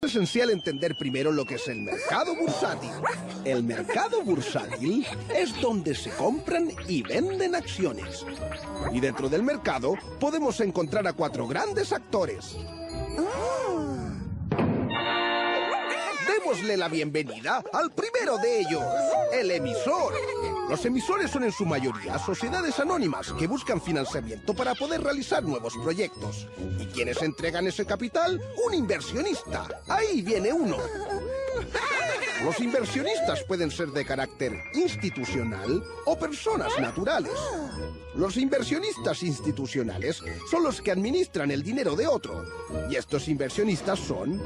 Es esencial entender primero lo que es el mercado bursátil. El mercado bursátil es donde se compran y venden acciones. Y dentro del mercado podemos encontrar a 4 grandes actores. Démosle la bienvenida al primero de ellos, el emisor. Los emisores son en su mayoría sociedades anónimas que buscan financiamiento para poder realizar nuevos proyectos. ¿Y quiénes entregan ese capital? Un inversionista. Ahí viene uno. Los inversionistas pueden ser de carácter institucional o personas naturales. Los inversionistas institucionales son los que administran el dinero de otro. Y estos inversionistas son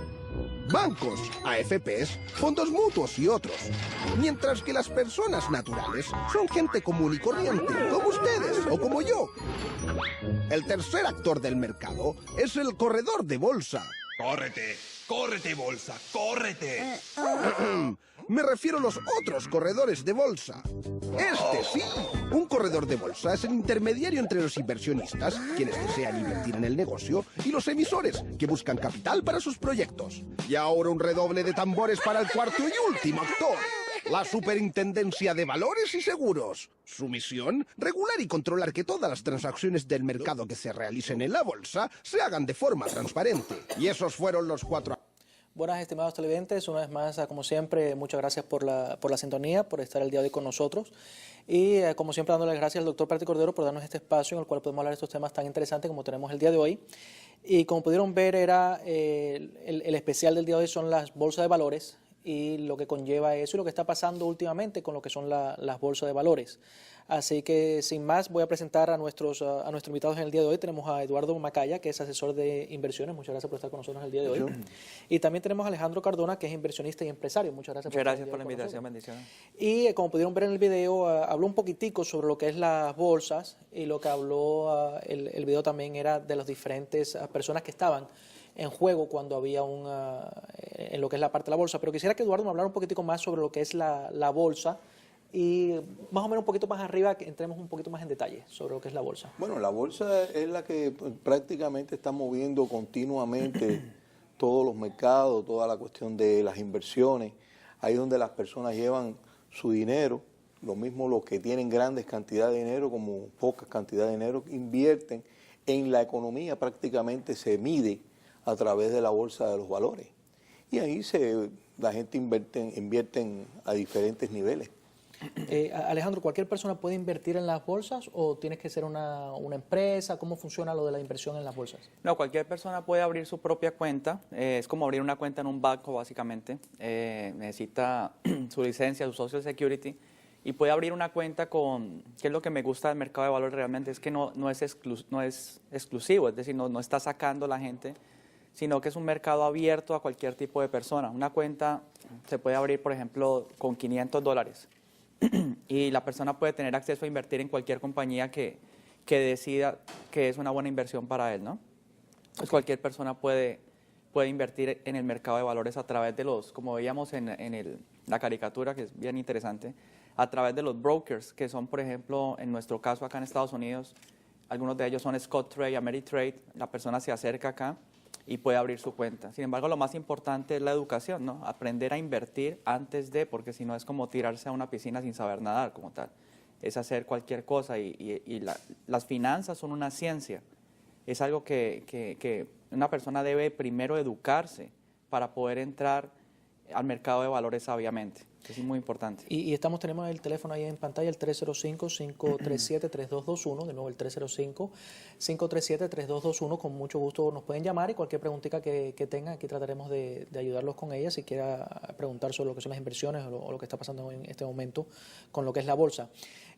bancos, AFPs, fondos mutuos y otros. Mientras que las personas naturales son gente común y corriente, como ustedes o como yo. El tercer actor del mercado es el corredor de bolsa. ¡Córrete! ¡Córrete, bolsa! ¡Córrete! Me refiero a los otros corredores de bolsa. Este sí, un corredor de bolsa es el intermediario entre los inversionistas, quienes desean invertir en el negocio, y los emisores, que buscan capital para sus proyectos. Y ahora un redoble de tambores para el cuarto y último actor. La Superintendencia de Valores y Seguros. Su misión, regular y controlar que todas las transacciones del mercado que se realicen en la bolsa se hagan de forma transparente. Y esos fueron los 4. Buenas, estimados televidentes, una vez más, como siempre, muchas gracias por la sintonía, por estar el día de hoy con nosotros. Y como siempre, dándole gracias al doctor Perti Cordero por darnos este espacio en el cual podemos hablar de estos temas tan interesantes como tenemos el día de hoy. Y como pudieron ver, el especial del día de hoy son las bolsas de valores y lo que conlleva eso y lo que está pasando últimamente con lo que son las bolsas de valores. Así que, sin más, voy a presentar a nuestros invitados en el día de hoy. Tenemos a Eduardo Macaya, que es asesor de inversiones. Muchas gracias por estar con nosotros el día de hoy. Y también tenemos a Alejandro Cardona, que es inversionista y empresario. Muchas gracias por la invitación. Bendiciones. Y como pudieron ver en el video, habló un poquitico sobre lo que es las bolsas, y lo que habló el video también era de las diferentes personas que estaban en juego cuando había en lo que es la parte de la bolsa. Pero quisiera que Eduardo me hablara un poquitico más sobre lo que es la bolsa, y más o menos un poquito más arriba que entremos un poquito más en detalle sobre lo que es la bolsa. Bueno, la bolsa es la que prácticamente está moviendo continuamente todos los mercados, toda la cuestión de las inversiones. Ahí donde las personas llevan su dinero, lo mismo los que tienen grandes cantidades de dinero como pocas cantidades de dinero, invierten en la economía, prácticamente se mide a través de la bolsa de los valores. Y ahí la gente invierte a diferentes niveles. Alejandro, ¿cualquier persona puede invertir en las bolsas o tienes que ser una empresa? ¿Cómo funciona lo de la inversión en las bolsas? No, cualquier persona puede abrir su propia cuenta. Es como abrir una cuenta en un banco, básicamente. Necesita su licencia, su Social Security, y puede abrir una cuenta ¿qué es lo que me gusta del mercado de valores realmente? Es que no es exclusivo, es decir, no está sacando la gente, sino que es un mercado abierto a cualquier tipo de persona. Una cuenta se puede abrir, por ejemplo, con $500. Y la persona puede tener acceso a invertir en cualquier compañía que decida que es una buena inversión para él, ¿no? Pues cualquier persona puede invertir en el mercado de valores a través de como veíamos en la caricatura, que es bien interesante, a través de los brokers, que son, por ejemplo, en nuestro caso acá en Estados Unidos, algunos de ellos son Scottrade, Ameritrade. La persona se acerca acá y puede abrir su cuenta. Sin embargo, lo más importante es la educación, ¿no? Aprender a invertir antes porque si no es como tirarse a una piscina sin saber nadar como tal. Es hacer cualquier cosa y las finanzas son una ciencia. Es algo que una persona debe primero educarse para poder entrar al mercado de valores sabiamente. Es muy importante. Y tenemos el teléfono ahí en pantalla, el 305-537-3221, de nuevo el 305-537-3221, con mucho gusto nos pueden llamar y cualquier preguntita que tengan, aquí trataremos de ayudarlos con ella, si quiera preguntar sobre lo que son las inversiones o lo que está pasando en este momento con lo que es la bolsa.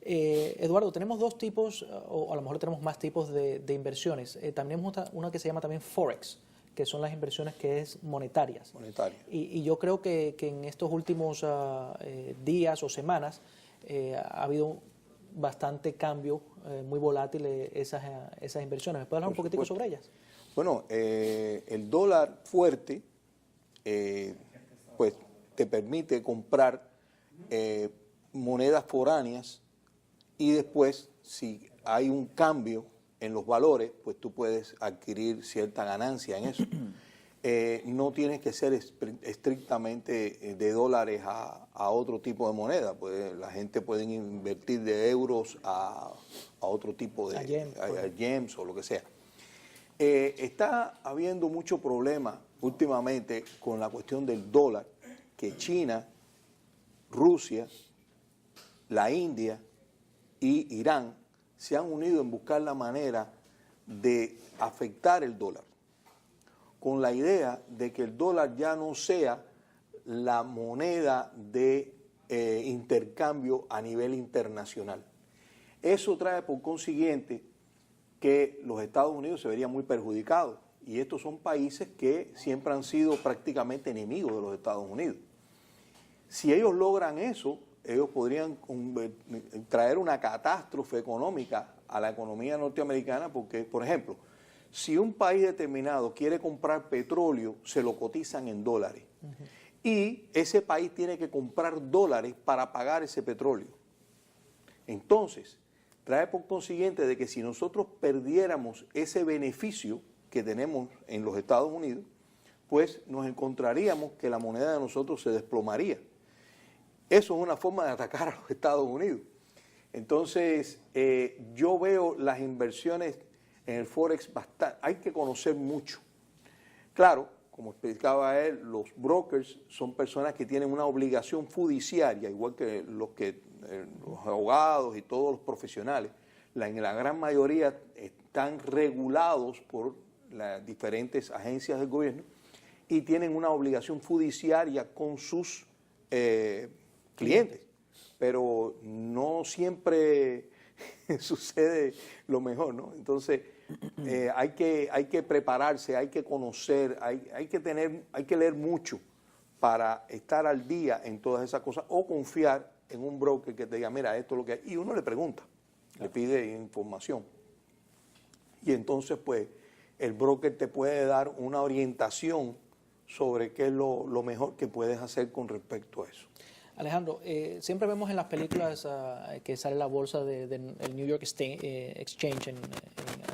Eduardo, tenemos dos tipos, o a lo mejor tenemos más tipos de inversiones. También tenemos una que se llama también Forex, que son las inversiones que es monetarias. Y yo creo que en estos últimos días o semanas ha habido bastante cambio, muy volátil esas inversiones. ¿Me puedes hablar un poquitico sobre ellas? Bueno, el dólar fuerte pues te permite comprar monedas foráneas y después, si hay un cambio en los valores, pues tú puedes adquirir cierta ganancia en eso. no tienes que ser estrictamente de dólares a otro tipo de moneda. Pues la gente puede invertir de euros a otro tipo de a yems o lo que sea. Está habiendo mucho problema últimamente con la cuestión del dólar, que China, Rusia, la India y Irán se han unido en buscar la manera de afectar el dólar, con la idea de que el dólar ya no sea la moneda de intercambio a nivel internacional. Eso trae por consiguiente que los Estados Unidos se verían muy perjudicados, y estos son países que siempre han sido prácticamente enemigos de los Estados Unidos. Si ellos logran eso, ellos podrían traer una catástrofe económica a la economía norteamericana, porque, por ejemplo, si un país determinado quiere comprar petróleo, se lo cotizan en dólares. Y ese país tiene que comprar dólares para pagar ese petróleo. Entonces, trae por consiguiente de que si nosotros perdiéramos ese beneficio que tenemos en los Estados Unidos, pues nos encontraríamos que la moneda de nosotros se desplomaría. Eso es una forma de atacar a los Estados Unidos. Entonces, yo veo las inversiones en el Forex bastante, hay que conocer mucho. Claro, como explicaba él, los brokers son personas que tienen una obligación fiduciaria, igual que los abogados y todos los profesionales. En la gran mayoría están regulados por las diferentes agencias del gobierno y tienen una obligación fiduciaria con sus clientes, pero no siempre sucede lo mejor, ¿no? Entonces hay que prepararse, hay que conocer, hay que leer mucho para estar al día en todas esas cosas, o confiar en un broker que te diga, mira, esto es lo que hay, y uno le pregunta, le pide información, y entonces pues el broker te puede dar una orientación sobre qué es lo mejor que puedes hacer con respecto a eso. Alejandro, siempre vemos en las películas que sale la bolsa del New York Exchange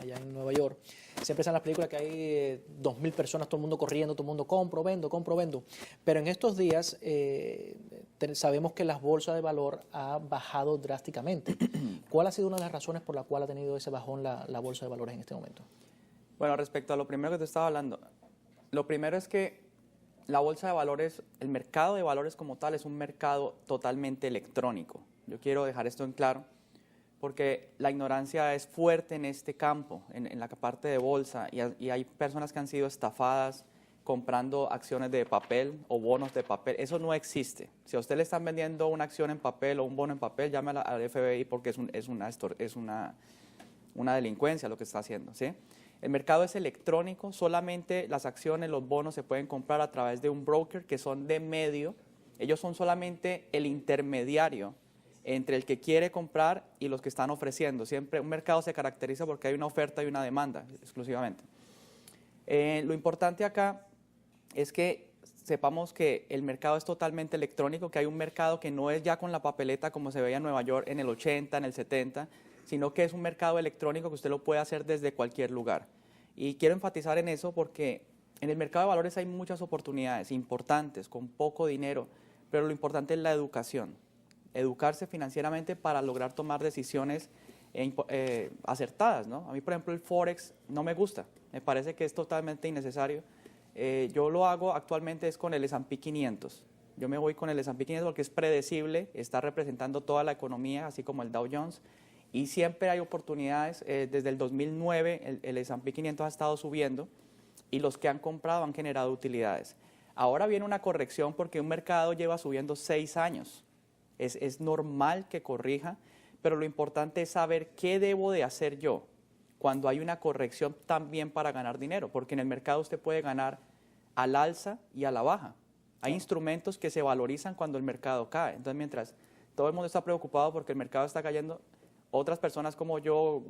allá en Nueva York. Siempre salen las películas que hay 2.000 personas, todo el mundo corriendo, todo el mundo compro, vendo. Pero en estos días sabemos que las bolsas de valor ha bajado drásticamente. ¿Cuál ha sido una de las razones por la cual ha tenido ese bajón la bolsa de valores en este momento? Bueno, respecto a lo primero que te estaba hablando, lo primero es que la bolsa de valores, el mercado de valores como tal, es un mercado totalmente electrónico. Yo quiero dejar esto en claro, porque la ignorancia es fuerte en este campo, en la parte de bolsa, y hay personas que han sido estafadas comprando acciones de papel o bonos de papel. Eso no existe. Si a usted le están vendiendo una acción en papel o un bono en papel, llame al FBI, porque es una delincuencia lo que está haciendo, ¿sí? El mercado es electrónico, solamente las acciones, los bonos se pueden comprar a través de un broker que son de medio. Ellos son solamente el intermediario entre el que quiere comprar y los que están ofreciendo. Siempre un mercado se caracteriza porque hay una oferta y una demanda exclusivamente. Lo importante acá es que sepamos que el mercado es totalmente electrónico, que hay un mercado que no es ya con la papeleta como se veía en Nueva York en el 80, en el 70, sino que es un mercado electrónico que usted lo puede hacer desde cualquier lugar. Y quiero enfatizar en eso porque en el mercado de valores hay muchas oportunidades importantes, con poco dinero, pero lo importante es la educación. Educarse financieramente para lograr tomar decisiones acertadas, ¿no? A mí, por ejemplo, el Forex no me gusta, me parece que es totalmente innecesario. Yo lo hago actualmente es con el S&P 500. Yo me voy con el S&P 500 porque es predecible, está representando toda la economía, así como el Dow Jones. Y siempre hay oportunidades. Desde el 2009 el S&P 500 ha estado subiendo y los que han comprado han generado utilidades. Ahora viene una corrección porque un mercado lleva subiendo 6 años. Es normal que corrija, pero lo importante es saber qué debo de hacer yo cuando hay una corrección también para ganar dinero, porque en el mercado usted puede ganar al alza y a la baja. Hay instrumentos que se valorizan cuando el mercado cae. Entonces, mientras todo el mundo está preocupado porque el mercado está cayendo, otras personas como yo,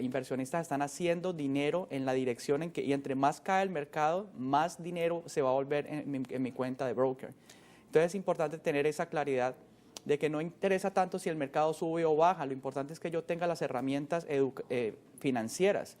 inversionistas, están haciendo dinero en la dirección en que, y entre más cae el mercado, más dinero se va a volver en mi cuenta de broker. Entonces es importante tener esa claridad de que no interesa tanto si el mercado sube o baja, lo importante es que yo tenga las herramientas financieras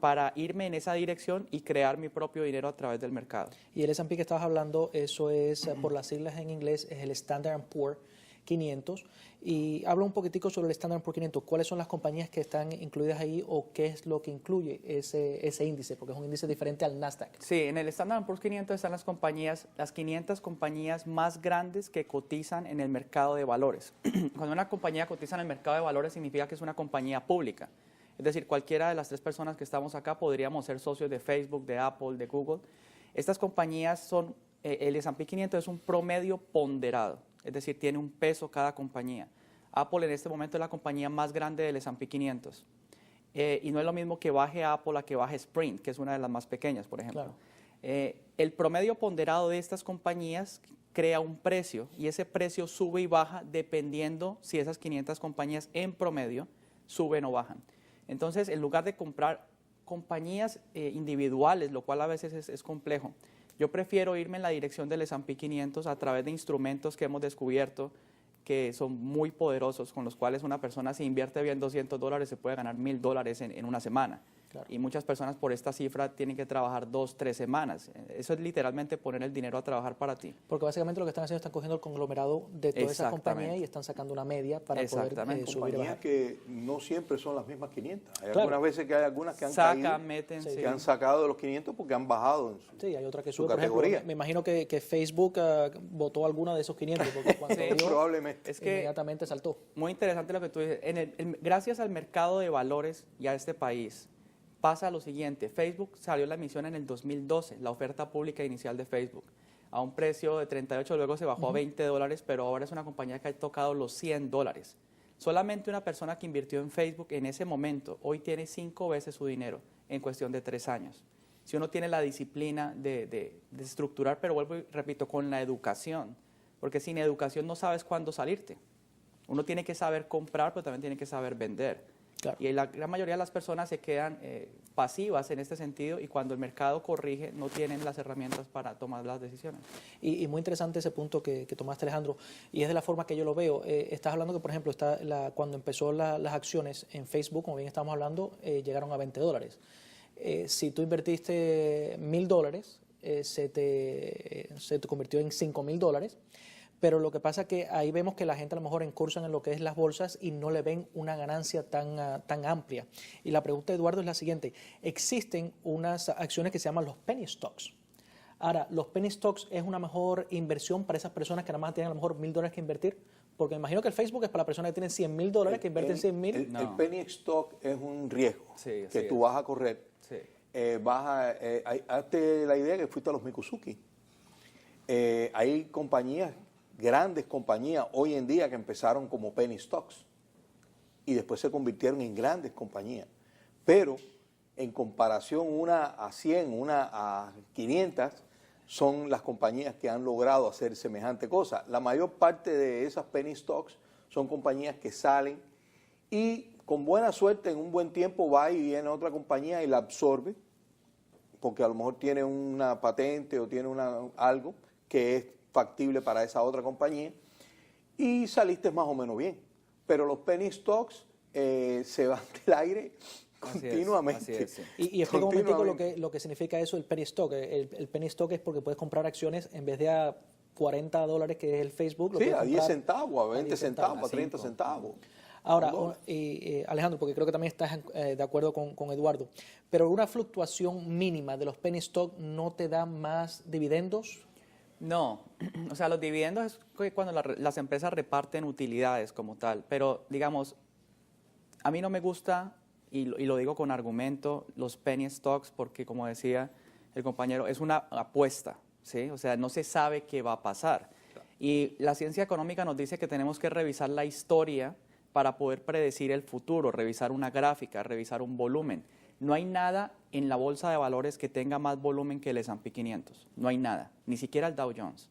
para irme en esa dirección y crear mi propio dinero a través del mercado. Y el S&P que estabas hablando, eso es, por las siglas en inglés, es el Standard & Poor's 500. Y habla un poquitico sobre el Standard & Poor's 500. ¿Cuáles son las compañías que están incluidas ahí o qué es lo que incluye ese índice? Porque es un índice diferente al Nasdaq. Sí, en el Standard & Poor's 500 están las 500 compañías más grandes que cotizan en el mercado de valores. Cuando una compañía cotiza en el mercado de valores significa que es una compañía pública. Es decir, cualquiera de las 3 personas que estamos acá podríamos ser socios de Facebook, de Apple, de Google. Estas compañías son, el S&P 500 es un promedio ponderado, es decir, tiene un peso cada compañía. Apple en este momento es la compañía más grande del S&P 500. Y no es lo mismo que baje Apple a que baje Sprint, que es una de las más pequeñas, por ejemplo. Claro. El promedio ponderado de estas compañías crea un precio y ese precio sube y baja dependiendo si esas 500 compañías en promedio suben o bajan. Entonces, en lugar de comprar compañías individuales, lo cual a veces es complejo, yo prefiero irme en la dirección del S&P 500 a través de instrumentos que hemos descubierto que son muy poderosos, con los cuales una persona si invierte bien $200 se puede ganar $1,000 en una semana. Claro. Y muchas personas por esta cifra tienen que trabajar 2, 3 semanas. Eso es literalmente poner el dinero a trabajar para ti. Porque básicamente lo que están haciendo es están cogiendo el conglomerado de todas esas compañías y están sacando una media para poder subir y Compañías bajar. que no siempre son las mismas 500. Hay Claro. algunas veces que hay algunas que han Sacan, caído, meten, que han sacado de los 500 porque han bajado en su, Sí, hay otra que su sube, por ejemplo, categoría. me imagino que Facebook votó alguna de esos 500 porque cuando Sí, vio, probablemente. Es que inmediatamente saltó. muy interesante lo que tú dices. Gracias al mercado de valores y a este país, pasa lo siguiente. Facebook salió la emisión en el 2012, la oferta pública inicial de Facebook, a un precio de 38, luego se bajó a $20, pero ahora es una compañía que ha tocado los $100. Solamente una persona que invirtió en Facebook en ese momento, hoy tiene 5 veces su dinero en cuestión de 3 años. Si uno tiene la disciplina de estructurar, pero vuelvo y repito, con la educación, porque sin educación no sabes cuándo salirte. Uno tiene que saber comprar, pero también tiene que saber vender. Claro. Y la gran mayoría de las personas se quedan pasivas en este sentido y cuando el mercado corrige no tienen las herramientas para tomar las decisiones. Y muy interesante ese punto que tomaste, Alejandro, y es de la forma que yo lo veo. Estás hablando que, por ejemplo, cuando empezó las acciones en Facebook, como bien estamos hablando, llegaron a $20. Si tú invertiste $1,000, se te convirtió en $5,000. Pero lo que pasa es que ahí vemos que la gente a lo mejor incursan en lo que es las bolsas y no le ven una ganancia tan amplia. Y la pregunta de Eduardo es la siguiente. Existen unas acciones que se llaman los penny stocks. Ahora, ¿los penny stocks es una mejor inversión para esas personas que nada más tienen a lo mejor $1,000 que invertir? Porque me imagino que el Facebook es para personas que tienen $100,000 que invierten $100,000. El penny stock es un riesgo Sí, así que tú es. vas a correr. Sí. Hazte la idea que fuiste a los Mikusuki. Hay compañías, grandes compañías hoy en día que empezaron como penny stocks y después se convirtieron en grandes compañías. Pero en comparación una a 100, una a 500, son las compañías que han logrado hacer semejante cosa. La mayor parte de esas penny stocks son compañías que salen y con buena suerte en un buen tiempo va y viene otra compañía y la absorbe porque a lo mejor tiene una patente o tiene algo que es factible para esa otra compañía y saliste más o menos bien. Pero los penny stocks se van del aire continuamente. Así es, sí. Y explica un momentico lo que significa eso, el penny stock. El penny stock es porque puedes comprar acciones en vez de a $40 que es el Facebook. Sí, a 10 centavos, a 20 centavos, a 30 5. centavos. Ahora, Alejandro, porque creo que también estás de acuerdo con Eduardo, pero una fluctuación mínima de los penny stock no te da más dividendos. No, o sea, los dividendos es cuando las empresas reparten utilidades como tal, pero digamos, a mí no me gusta, y lo digo con argumento, los penny stocks porque como decía el compañero, es una apuesta, ¿sí? O sea, no se sabe qué va a pasar. Y la ciencia económica nos dice que tenemos que revisar la historia para poder predecir el futuro, revisar una gráfica, revisar un volumen. No hay nada en la bolsa de valores que tenga más volumen que el S&P 500. No hay nada, ni siquiera el Dow Jones.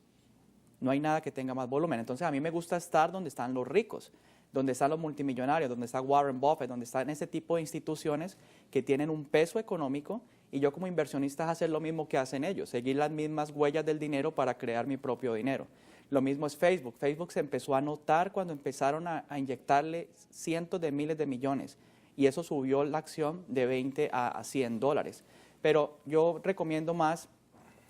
No hay nada que tenga más volumen. Entonces a mí me gusta estar donde están los ricos, donde están los multimillonarios, donde está Warren Buffett, donde están ese tipo de instituciones que tienen un peso económico y yo como inversionista hacer lo mismo que hacen ellos, seguir las mismas huellas del dinero para crear mi propio dinero. Lo mismo es Facebook. Facebook se empezó a notar cuando empezaron a inyectarle cientos de miles de millones y eso subió la acción de 20 a 100 dólares. Pero yo recomiendo más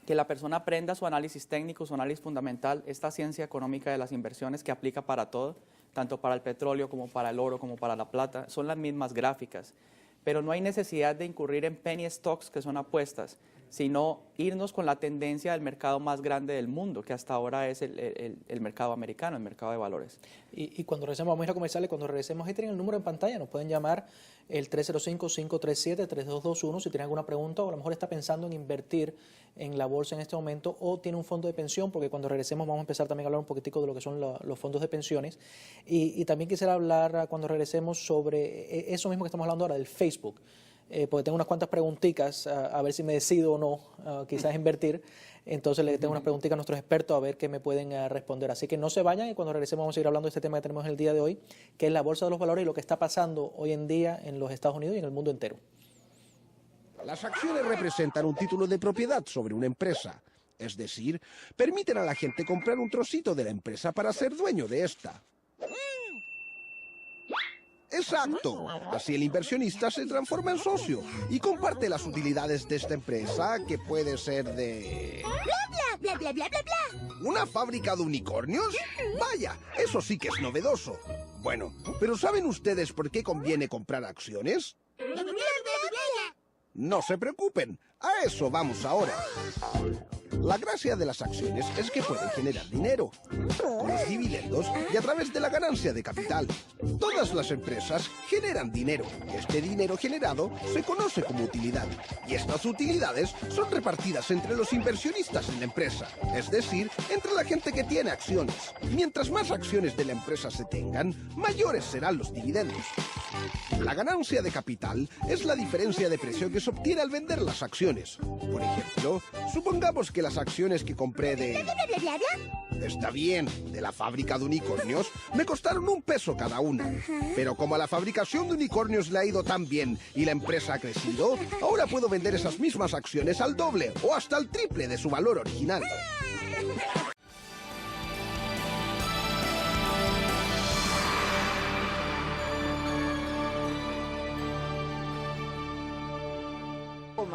que la persona aprenda su análisis técnico, su análisis fundamental, esta ciencia económica de las inversiones que aplica para todo, tanto para el petróleo como para el oro, como para la plata, son las mismas gráficas. Pero no hay necesidad de incurrir en penny stocks, que son apuestas, sino irnos con la tendencia del mercado más grande del mundo, que hasta ahora es el mercado americano, el mercado de valores. Y cuando regresemos, vamos a ir a comerciales, cuando regresemos ahí tienen el número en pantalla, nos pueden llamar el 305-537-3221 si tienen alguna pregunta o a lo mejor está pensando en invertir en la bolsa en este momento o tiene un fondo de pensión, porque cuando regresemos vamos a empezar también a hablar un poquitico de lo que son los fondos de pensiones. Y también quisiera hablar cuando regresemos sobre eso mismo que estamos hablando ahora, del Facebook. Porque tengo unas cuantas preguntitas, a ver si me decido o no, quizás invertir. Entonces le tengo unas preguntitas a nuestros expertos a ver qué me pueden responder. Así que no se vayan y cuando regresemos vamos a seguir hablando de este tema que tenemos en el día de hoy, que es la bolsa de los valores y lo que está pasando hoy en día en los Estados Unidos y en el mundo entero. Las acciones representan un título de propiedad sobre una empresa. Es decir, permiten a la gente comprar un trocito de la empresa para ser dueño de esta. Exacto. Así el inversionista se transforma en socio y comparte las utilidades de esta empresa, que puede ser de... Bla, bla, bla, bla, bla. ¿Una fábrica de unicornios? Vaya, eso sí que es novedoso. Bueno, pero ¿saben ustedes por qué conviene comprar acciones? Bla, bla, bla, bla. No se preocupen, a eso vamos ahora. La gracia de las acciones es que pueden generar dinero, con los dividendos y a través de la ganancia de capital. Todas las empresas generan dinero. Este dinero generado se conoce como utilidad. Y estas utilidades son repartidas entre los inversionistas en la empresa, es decir, entre la gente que tiene acciones. Mientras más acciones de la empresa se tengan, mayores serán los dividendos. La ganancia de capital es la diferencia de precio que se obtiene al vender las acciones. Por ejemplo, supongamos que las acciones que compré de... Bla, bla, bla, bla. Está bien, de la fábrica de unicornios, me costaron $1 cada una. Pero como a la fabricación de unicornios le ha ido tan bien y la empresa ha crecido, ahora puedo vender esas mismas acciones al doble o hasta el triple de su valor original.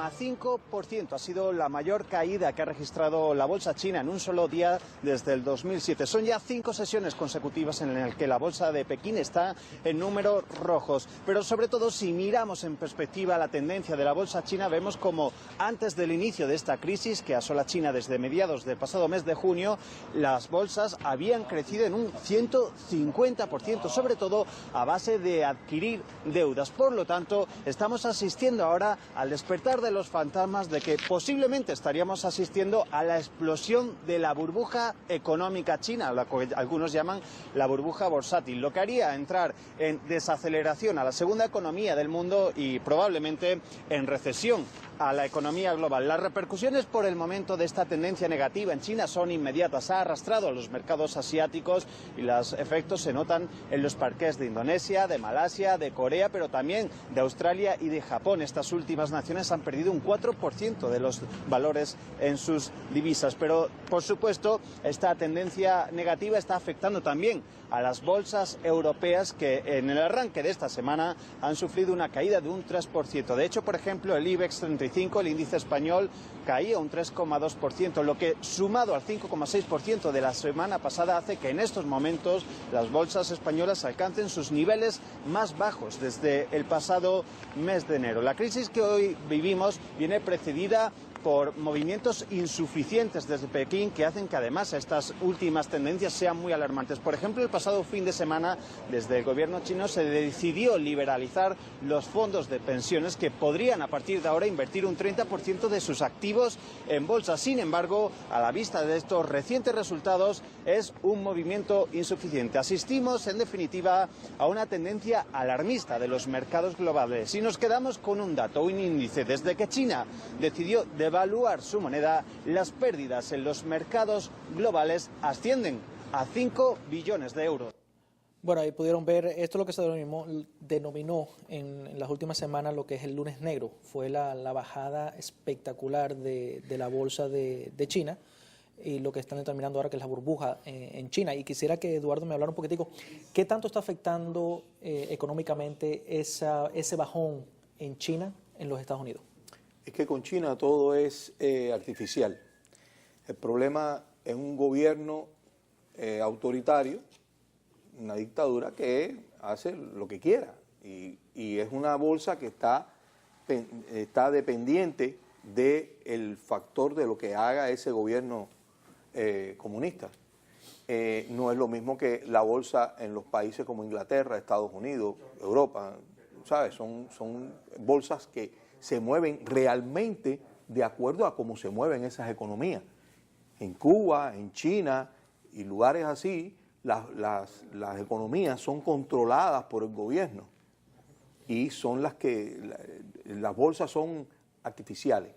.5% ha sido la mayor caída que ha registrado la bolsa china en un solo día desde el 2007. Son ya 5 sesiones consecutivas en las que la bolsa de Pekín está en números rojos. Pero sobre todo, si miramos en perspectiva la tendencia de la bolsa china, vemos como antes del inicio de esta crisis que asola China desde mediados del pasado mes de junio, las bolsas habían crecido en un 150%, sobre todo a base de adquirir deudas. Por lo tanto, estamos asistiendo ahora al despertar de los fantasmas de que posiblemente estaríamos asistiendo a la explosión de la burbuja económica china, la que algunos llaman la burbuja bursátil, lo que haría entrar en desaceleración a la segunda economía del mundo y probablemente en recesión a la economía global. Las repercusiones por el momento de esta tendencia negativa en China son inmediatas. Ha arrastrado a los mercados asiáticos y los efectos se notan en los parques de Indonesia, de Malasia, de Corea, pero también de Australia y de Japón. Estas últimas naciones han perdido un 4% de los valores en sus divisas. Pero, por supuesto, esta tendencia negativa está afectando también a las bolsas europeas que en el arranque de esta semana han sufrido una caída de un 3%. De hecho, por ejemplo, el IBEX 35, el índice español, caía un 3,2%, lo que sumado al 5,6% de la semana pasada hace que en estos momentos las bolsas españolas alcancen sus niveles más bajos desde el pasado mes de enero. La crisis que hoy vivimos viene precedida por movimientos insuficientes desde Pekín que hacen que además estas últimas tendencias sean muy alarmantes. Por ejemplo, el pasado fin de semana desde el gobierno chino se decidió liberalizar los fondos de pensiones que podrían a partir de ahora invertir un 30% de sus activos en bolsa. Sin embargo, a la vista de estos recientes resultados es un movimiento insuficiente. Asistimos en definitiva a una tendencia alarmista de los mercados globales. Si nos quedamos con un dato, un índice, desde que China decidió devaluar su moneda, las pérdidas en los mercados globales ascienden a 5 billones de euros. Bueno, ahí pudieron ver, esto es lo que se denominó en las últimas semanas lo que es el lunes negro. Fue la bajada espectacular de la bolsa de China. y lo que están determinando ahora que es la burbuja en China. Y quisiera que Eduardo me hablara un poquitico, ¿qué tanto está afectando económicamente ese bajón en China en los Estados Unidos? Es que con China todo es artificial. El problema es un gobierno autoritario, una dictadura que hace lo que quiera. Y es una bolsa que está dependiente del factor de lo que haga ese gobierno comunista. No es lo mismo que la bolsa en los países como Inglaterra, Estados Unidos, Europa, ¿sabes? Son bolsas que se mueven realmente de acuerdo a cómo se mueven esas economías. En Cuba, en China y lugares así, las economías son controladas por el gobierno y son las bolsas son artificiales.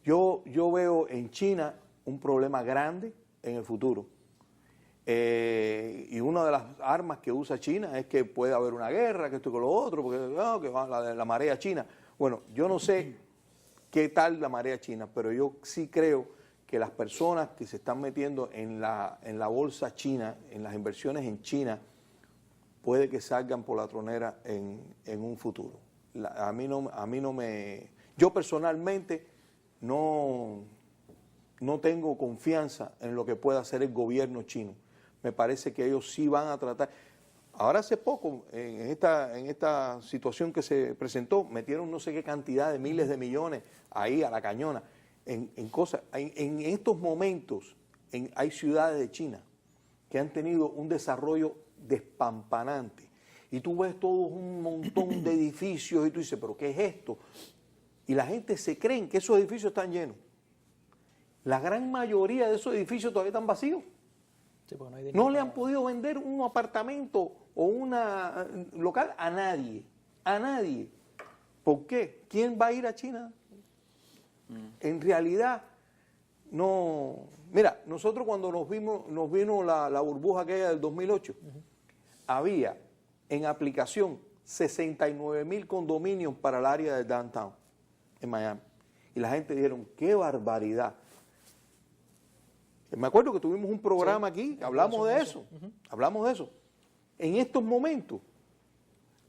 Yo veo en China un problema grande en el futuro. Y una de las armas que usa China es que puede haber una guerra, que esto y con lo otro, porque que va la marea china. Bueno, yo no sé qué tal la marea china, pero yo sí creo que las personas que se están metiendo en la bolsa china, en las inversiones en China, puede que salgan por la tronera en un futuro. Yo personalmente no tengo confianza en lo que pueda hacer el gobierno chino. Me parece que ellos sí van a tratar. Ahora hace poco, en esta situación que se presentó, metieron no sé qué cantidad de miles de millones ahí a la cañona, en cosas. En estos momentos hay ciudades de China que han tenido un desarrollo despampanante. Y tú ves todo un montón de edificios y tú dices, ¿pero qué es esto? Y la gente se cree que esos edificios están llenos. La gran mayoría de esos edificios todavía están vacíos. Sí, porque no le han podido vender un apartamento o una local a nadie. A nadie. ¿Por qué? ¿Quién va a ir a China? En realidad, no. Mira, nosotros cuando nos vino la burbuja aquella del 2008, había en aplicación 69,000 condominios para el área de downtown en Miami. Y la gente dijeron, qué barbaridad. Me acuerdo que tuvimos un programa aquí, hablamos de eso, hablamos de eso. En estos momentos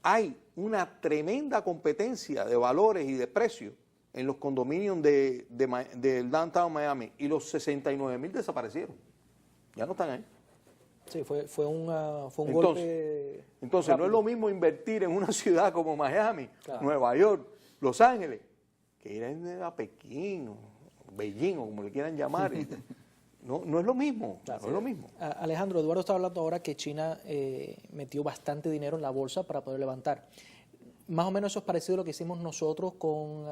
hay una tremenda competencia de valores y de precios en los condominios del downtown Miami y los 69,000 desaparecieron. Ya no están ahí. Sí, fue un golpe. Entonces no es lo mismo invertir en una ciudad como Miami, claro, Nueva York, Los Ángeles, que ir a Pekín o Beijing o como le quieran llamar. No es lo mismo, claro, no es lo mismo. Alejandro, Eduardo está hablando ahora que China metió bastante dinero en la bolsa para poder levantar. Más o menos eso es parecido a lo que hicimos nosotros con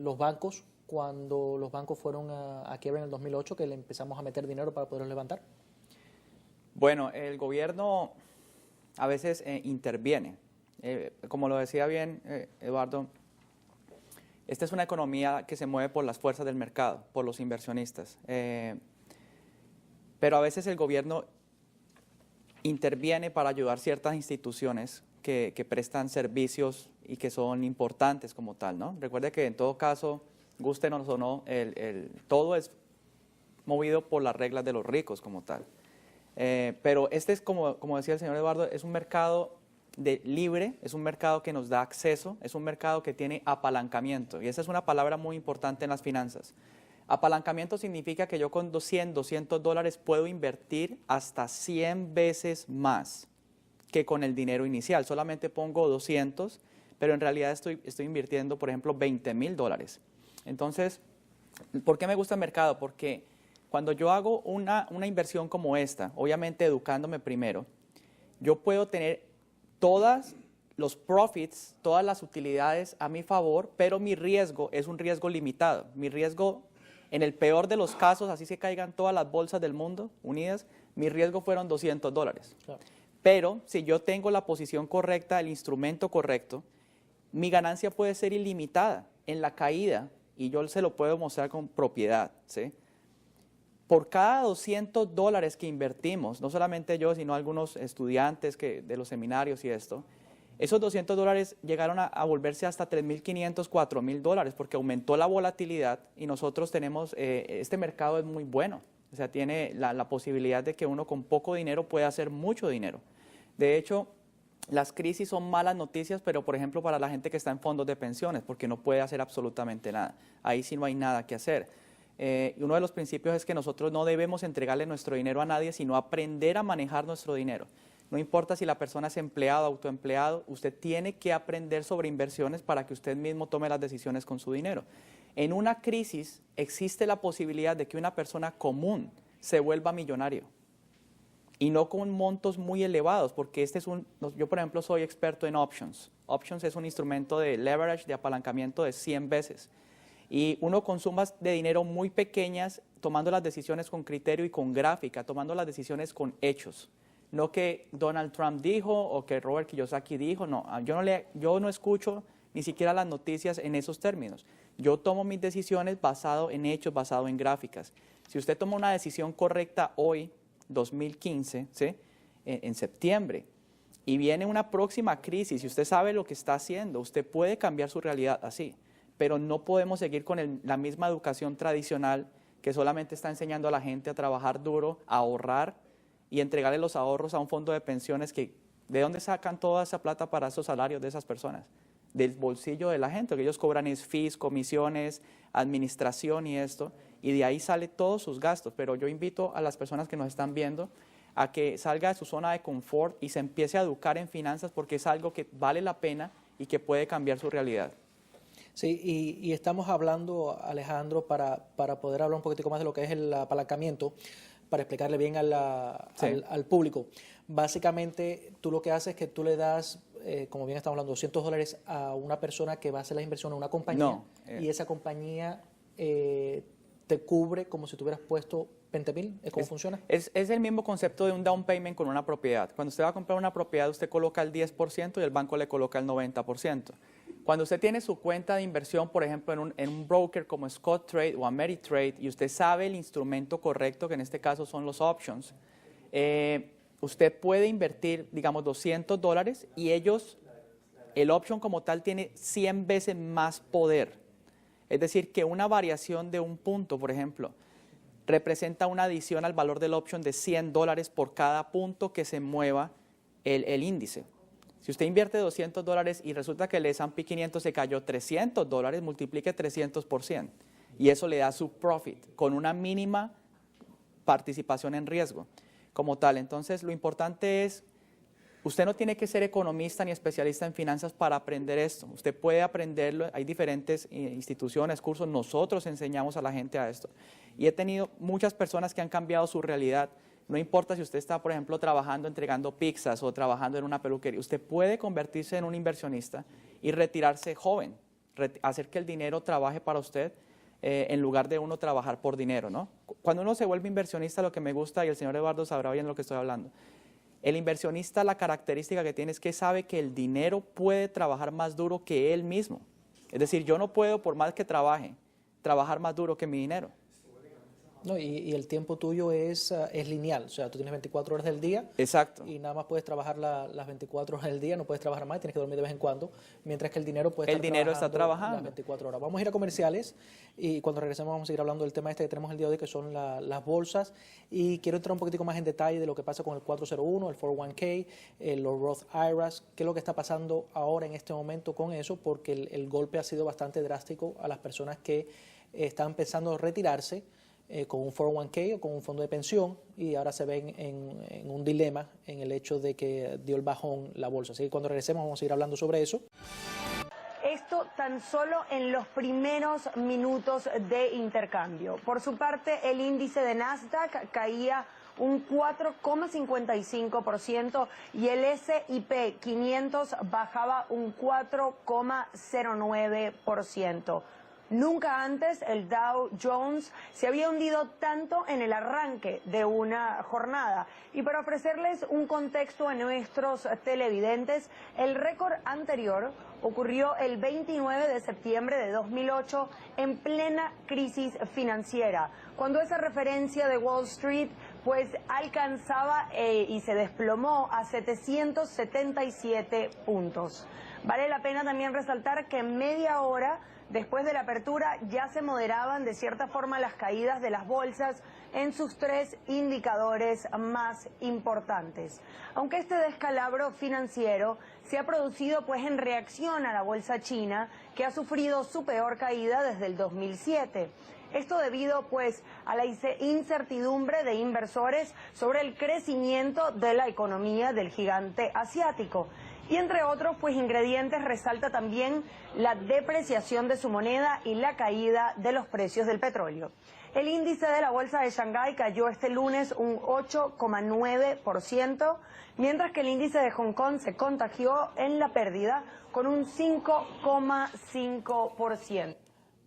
los bancos, cuando los bancos fueron a quiebra en el 2008, que le empezamos a meter dinero para poder levantar. Bueno, el gobierno a veces interviene. Como lo decía bien Eduardo, esta es una economía que se mueve por las fuerzas del mercado, por los inversionistas. Pero a veces el gobierno interviene para ayudar ciertas instituciones que prestan servicios y que son importantes como tal, ¿no? Recuerde que en todo caso, gústenos o no, todo es movido por las reglas de los ricos como tal. Pero este es, como decía el señor Eduardo, es un mercado libre, es un mercado que nos da acceso, es un mercado que tiene apalancamiento. Y esa es una palabra muy importante en las finanzas. Apalancamiento significa que yo con $200 puedo invertir hasta 100 veces más que con el dinero inicial. Solamente pongo 200, pero en realidad estoy invirtiendo, por ejemplo, $20,000. Entonces, ¿por qué me gusta el mercado? Porque cuando yo hago una inversión como esta, obviamente educándome primero, yo puedo tener todos los profits, todas las utilidades a mi favor, pero mi riesgo es un riesgo limitado. Mi riesgo, en el peor de los casos, así se caigan todas las bolsas del mundo unidas, mi riesgo fueron $200. Claro. Pero si yo tengo la posición correcta, el instrumento correcto, mi ganancia puede ser ilimitada en la caída y yo se lo puedo mostrar con propiedad, ¿sí? Por cada $200 que invertimos, no solamente yo, sino algunos estudiantes de los seminarios y esto, esos $200 llegaron a volverse hasta $3,500, $4,000, porque aumentó la volatilidad y nosotros tenemos, este mercado es muy bueno. O sea, tiene la posibilidad de que uno con poco dinero pueda hacer mucho dinero. De hecho, las crisis son malas noticias, pero por ejemplo para la gente que está en fondos de pensiones, porque no puede hacer absolutamente nada. Ahí sí no hay nada que hacer. Y uno de los principios es que nosotros no debemos entregarle nuestro dinero a nadie, sino aprender a manejar nuestro dinero. No importa si la persona es empleado o autoempleado, usted tiene que aprender sobre inversiones para que usted mismo tome las decisiones con su dinero. En una crisis existe la posibilidad de que una persona común se vuelva millonario y no con montos muy elevados, porque yo por ejemplo soy experto en options. Options es un instrumento de leverage, de apalancamiento de 100 veces. Y uno con sumas de dinero muy pequeñas, tomando las decisiones con criterio y con gráfica, tomando las decisiones con hechos. No que Donald Trump dijo o que Robert Kiyosaki dijo, no, yo no escucho ni siquiera las noticias en esos términos. Yo tomo mis decisiones basado en hechos, basado en gráficas. Si usted toma una decisión correcta hoy, 2015, ¿sí? en septiembre, y viene una próxima crisis y usted sabe lo que está haciendo, usted puede cambiar su realidad así, pero no podemos seguir con la misma educación tradicional que solamente está enseñando a la gente a trabajar duro, a ahorrar y entregarle los ahorros a un fondo de pensiones que, ¿de dónde sacan toda esa plata para esos salarios de esas personas? Del bolsillo de la gente, lo que ellos cobran es fees, comisiones, administración y esto, y de ahí sale todos sus gastos. Pero yo invito a las personas que nos están viendo a que salga de su zona de confort y se empiece a educar en finanzas, porque es algo que vale la pena y que puede cambiar su realidad. Sí, y estamos hablando, Alejandro, para poder hablar un poquitico más de lo que es el apalancamiento, para explicarle bien al público. Básicamente, tú lo que haces es que tú le das, como bien estamos hablando, $200 a una persona que va a hacer la inversión en una compañía, y esa compañía te cubre como si tuvieras puesto 20,000. ¿Es cómo funciona? Es el mismo concepto de un down payment con una propiedad. Cuando usted va a comprar una propiedad, usted coloca el 10% y el banco le coloca el 90%. Cuando usted tiene su cuenta de inversión, por ejemplo, en un broker como Scottrade o Ameritrade, y usted sabe el instrumento correcto, que en este caso son los options, usted puede invertir, digamos, $200 y el option como tal tiene 100 veces más poder. Es decir, que una variación de un punto, por ejemplo, representa una adición al valor del option de $100 por cada punto que se mueva el índice. Si usted invierte $200 y resulta que el S&P 500 se cayó $300, multiplique 300%. Y eso le da su profit con una mínima participación en riesgo como tal. Entonces, lo importante es, usted no tiene que ser economista ni especialista en finanzas para aprender esto. Usted puede aprenderlo, hay diferentes instituciones, cursos, nosotros enseñamos a la gente a esto. Y he tenido muchas personas que han cambiado su realidad. No importa si usted está, por ejemplo, trabajando entregando pizzas o trabajando en una peluquería, usted puede convertirse en un inversionista y retirarse joven, hacer que el dinero trabaje para usted en lugar de uno trabajar por dinero, ¿no? Cuando uno se vuelve inversionista, lo que me gusta, y el señor Eduardo sabrá bien de lo que estoy hablando, el inversionista, la característica que tiene es que sabe que el dinero puede trabajar más duro que él mismo. Es decir, yo no puedo, por más que trabaje, trabajar más duro que mi dinero. No, y el tiempo tuyo es lineal, o sea, tú tienes 24 horas del día. Exacto. Y nada más puedes trabajar las 24 horas del día, no puedes trabajar más, tienes que dormir de vez en cuando, mientras que el dinero puede estar trabajando las 24 horas. Vamos a ir a comerciales y cuando regresemos vamos a seguir hablando del tema que tenemos el día de hoy, que son las bolsas, y quiero entrar un poquitico más en detalle de lo que pasa con el 401, el 401k, los Roth IRAs, qué es lo que está pasando ahora en este momento con eso, porque el golpe ha sido bastante drástico a las personas que están pensando retirarse con un 401k o con un fondo de pensión, y ahora se ven en un dilema en el hecho de que dio el bajón la bolsa. Así que cuando regresemos vamos a seguir hablando sobre eso. Esto tan solo en los primeros minutos de intercambio. Por su parte, el índice de Nasdaq caía un 4,55% y el S&P 500 bajaba un 4,09%. Nunca antes el Dow Jones se había hundido tanto en el arranque de una jornada. Y para ofrecerles un contexto a nuestros televidentes, el récord anterior ocurrió el 29 de septiembre de 2008 en plena crisis financiera, cuando esa referencia de Wall Street pues alcanzaba y se desplomó a 777 puntos. Vale la pena también resaltar que en media hora después de la apertura ya se moderaban de cierta forma las caídas de las bolsas en sus 3 indicadores más importantes. Aunque este descalabro financiero se ha producido pues en reacción a la bolsa china, que ha sufrido su peor caída desde el 2007. Esto debido pues a la incertidumbre de inversores sobre el crecimiento de la economía del gigante asiático. Y entre otros pues ingredientes resalta también la depreciación de su moneda y la caída de los precios del petróleo. El índice de la bolsa de Shanghái cayó este lunes un 8,9%, mientras que el índice de Hong Kong se contagió en la pérdida con un 5,5%.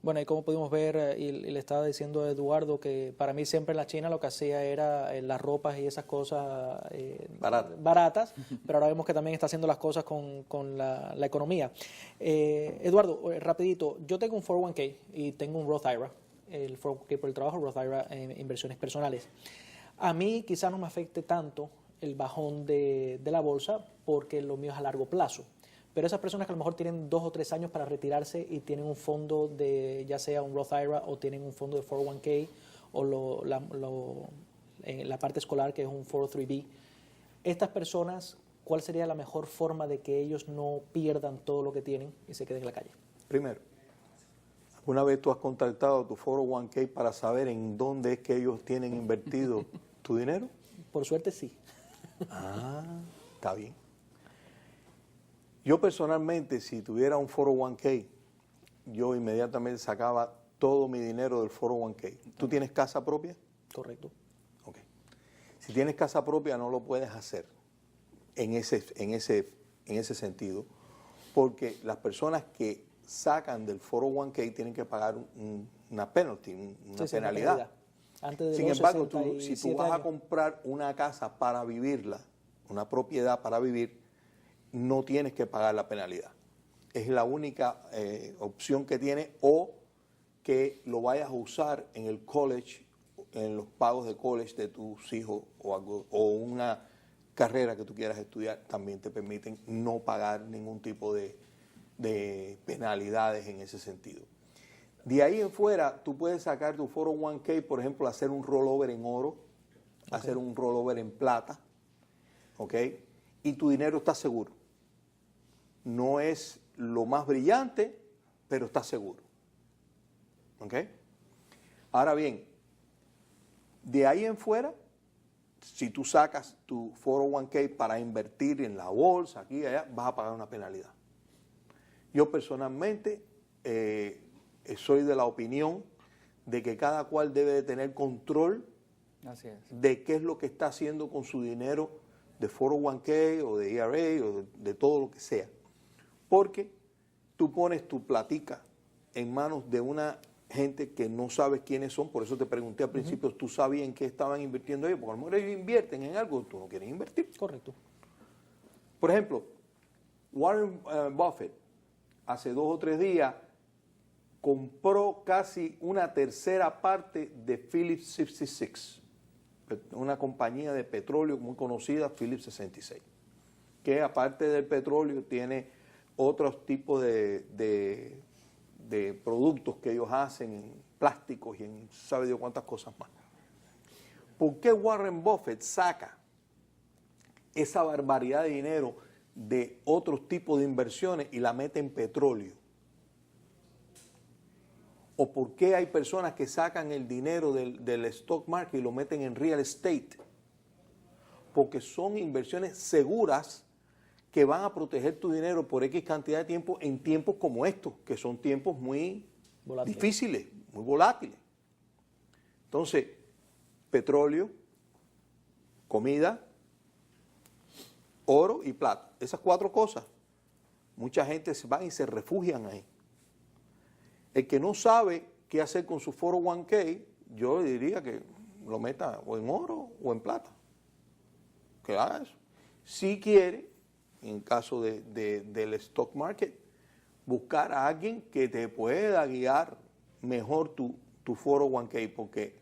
Bueno, y como pudimos ver, y le estaba diciendo a Eduardo que para mí siempre en la China lo que hacía era las ropas y esas cosas baratas, pero ahora vemos que también está haciendo las cosas con la economía. Eduardo, rapidito, yo tengo un 401k y tengo un Roth IRA, el 401k por el trabajo, Roth IRA en inversiones personales. A mí quizás no me afecte tanto el bajón de la bolsa porque lo mío es a largo plazo. Pero esas personas que a lo mejor tienen 2 o 3 años para retirarse y tienen un fondo de, ya sea un Roth IRA o tienen un fondo de 401k o la parte escolar que es un 403b, estas personas, ¿cuál sería la mejor forma de que ellos no pierdan todo lo que tienen y se queden en la calle? Primero, ¿alguna vez tú has contactado a tu 401k para saber en dónde es que ellos tienen invertido tu dinero? Por suerte sí. Ah, está bien. Yo personalmente, si tuviera un 401k, yo inmediatamente sacaba todo mi dinero del 401k. ¿Tú tienes casa propia? Correcto. Ok. Si tienes casa propia no lo puedes hacer en ese sentido, porque las personas que sacan del 401k tienen que pagar una penalty, una penalidad. Antes de Sin los embargo, si 67 tú vas a años. comprar una casa para vivirla, una propiedad para vivir, no tienes que pagar la penalidad. Es la única opción que tienes, o que lo vayas a usar en el college, en los pagos de college de tus hijos o una carrera que tú quieras estudiar, también te permiten no pagar ningún tipo de penalidades en ese sentido. De ahí en fuera, tú puedes sacar tu 401k, por ejemplo, hacer un rollover en oro, hacer un rollover en plata, ¿ok? Y tu dinero está seguro. No es lo más brillante, pero está seguro. ¿Ok? Ahora bien, de ahí en fuera, si tú sacas tu 401k para invertir en la bolsa, aquí y allá, vas a pagar una penalidad. Yo personalmente soy de la opinión de que cada cual debe de tener control de qué es lo que está haciendo con su dinero de 401k o de ERA o de todo lo que sea. Porque tú pones tu platica en manos de una gente que no sabes quiénes son. Por eso te pregunté al principio, ¿tú sabías en qué estaban invirtiendo ellos? Porque a lo mejor ellos invierten en algo que tú no quieres invertir. Correcto. Por ejemplo, Warren Buffett hace 2 o 3 días compró casi una tercera parte de Phillips 66, una compañía de petróleo muy conocida, Phillips 66, que aparte del petróleo tiene otros tipos de productos que ellos hacen en plásticos y en sabe Dios cuántas cosas más. ¿Por qué Warren Buffett saca esa barbaridad de dinero de otros tipos de inversiones y la mete en petróleo? ¿O por qué hay personas que sacan el dinero del stock market y lo meten en real estate? Porque son inversiones seguras que van a proteger tu dinero por X cantidad de tiempo en tiempos como estos, que son tiempos muy difíciles, muy volátiles. Entonces, petróleo, comida, oro y plata. Esas 4 cosas. Mucha gente se va y se refugian ahí. El que no sabe qué hacer con su 401k, yo le diría que lo meta o en oro o en plata. Que haga eso. Si quiere, en caso del stock market, buscar a alguien que te pueda guiar mejor tu 401k, porque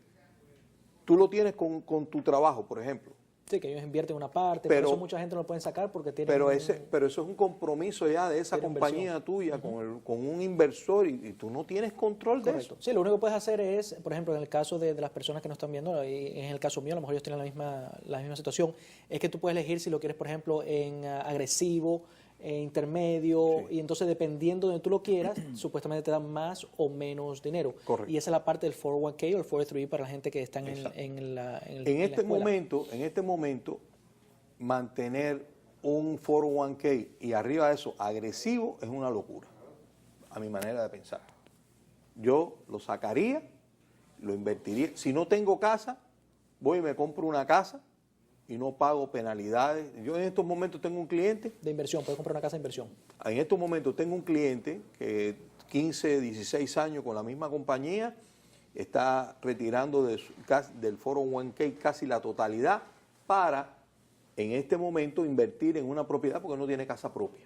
tú lo tienes con tu trabajo, por ejemplo. Sí, que ellos invierten una parte, Pero- por eso mucha gente no lo pueden sacar porque tienen... Pero eso es un compromiso ya de esa Tiene compañía tuya con un inversor y tú no tienes control de Correcto. eso. Sí, lo único que puedes hacer es, por ejemplo, en el caso de las personas que nos están viendo, y en el caso mío, a lo mejor ellos tienen la misma situación, es que tú puedes elegir si lo quieres, por ejemplo, en agresivo, intermedio, y entonces dependiendo de donde tú lo quieras, supuestamente te dan más o menos dinero. Correcto. Y esa es la parte del 401k o el 403 para la gente que está en, Exacto. en la en En la este escuela. momento, mantener un 401k y arriba de eso agresivo es una locura, a mi manera de pensar. Yo lo sacaría, lo invertiría. Si no tengo casa, voy y me compro una casa y no pago penalidades. Yo en estos momentos tengo un cliente, De inversión, puedes comprar una casa de inversión. en estos momentos tengo un cliente que 15, 16 años con la misma compañía, está retirando del 401k casi la totalidad para en este momento invertir en una propiedad porque no tiene casa propia.